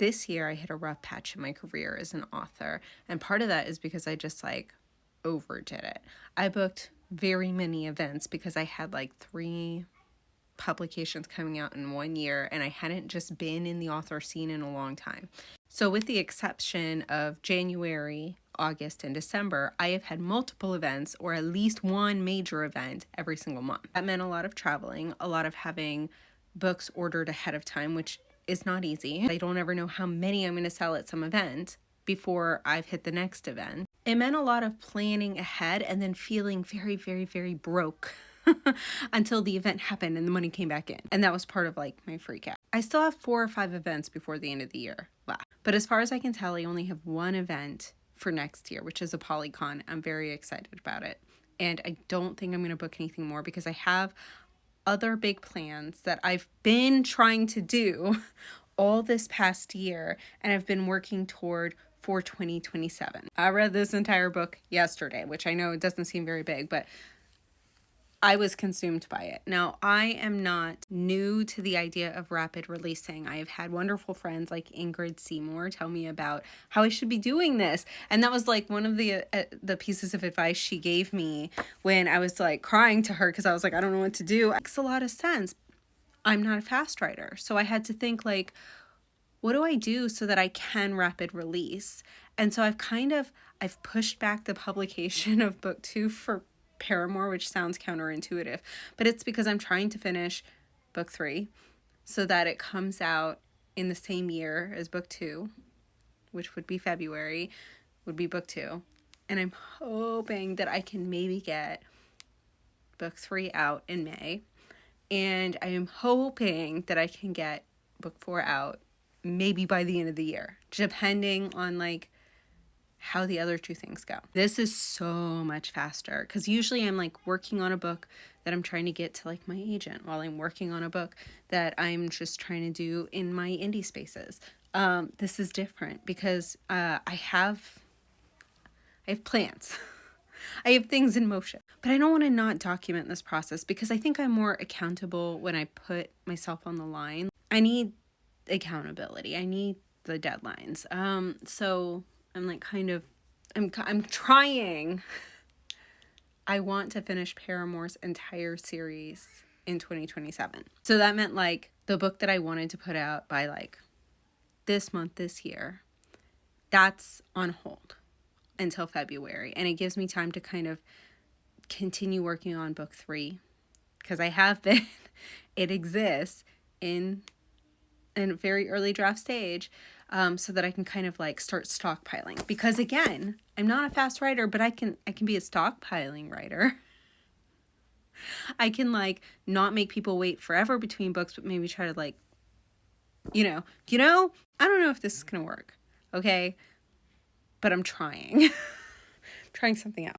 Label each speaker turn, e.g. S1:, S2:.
S1: this year I hit a rough patch in my career as an author. And part of that is because I just like overdid it. I booked very many events because I had like 3 publications coming out in 1 year, and I hadn't just been in the author scene in a long time. So with the exception of January, August, and December, I have had multiple events or at least one major event every single month. That meant a lot of traveling, a lot of having books ordered ahead of time, which is not easy. I don't ever know how many I'm going to sell at some event before I've hit the next event. It meant a lot of planning ahead and then feeling very, very, very broke until the event happened and the money came back in. And that was part of like my freak out. I still have 4 or 5 events before the end of the year left. But as far as I can tell, I only have 1 event for next year, which is a Polycon. I'm very excited about it. And I don't think I'm going to book anything more because I have other big plans that I've been trying to do all this past year and I've been working toward for 2027. I read this entire book yesterday, which I know it doesn't seem very big, but I was consumed by it. Now, I am not new to the idea of rapid releasing. I have had wonderful friends like Ingrid Seymour tell me about how I should be doing this. And that was like one of the pieces of advice she gave me when I was like crying to her because I was like, I don't know what to do. It makes a lot of sense. I'm not a fast writer. So I had to think like, what do I do so that I can rapid release? And so I've pushed back the publication of book 2 for Paramore, which sounds counterintuitive, but it's because I'm trying to finish book 3 so that it comes out in the same year as book 2, which would be February, would be book 2. And I'm hoping that I can maybe get book 3 out in May. And I am hoping that I can get book 4 out maybe by the end of the year, depending on like how the other 2 things go. This is so much faster because usually I'm like working on a book that I'm trying to get to like my agent while I'm working on a book that I'm just trying to do in my indie spaces. This is different because I have plans. I have things in motion, but I don't want to not document this process because I think I'm more accountable when I put myself on the line. I need accountability. I need the deadlines. So I'm like I'm trying. I want to finish Paramore's entire series in 2027. So that meant like the book that I wanted to put out by like this month, this year, that's on hold until February. And it gives me time to kind of continue working on book 3 because I have been, it exists in a very early draft stage. So that I can kind of like start stockpiling because again, I'm not a fast writer, but I can be a stockpiling writer. I can like not make people wait forever between books, but maybe try to like, I don't know if this is going to work. Okay. But I'm trying, trying something out.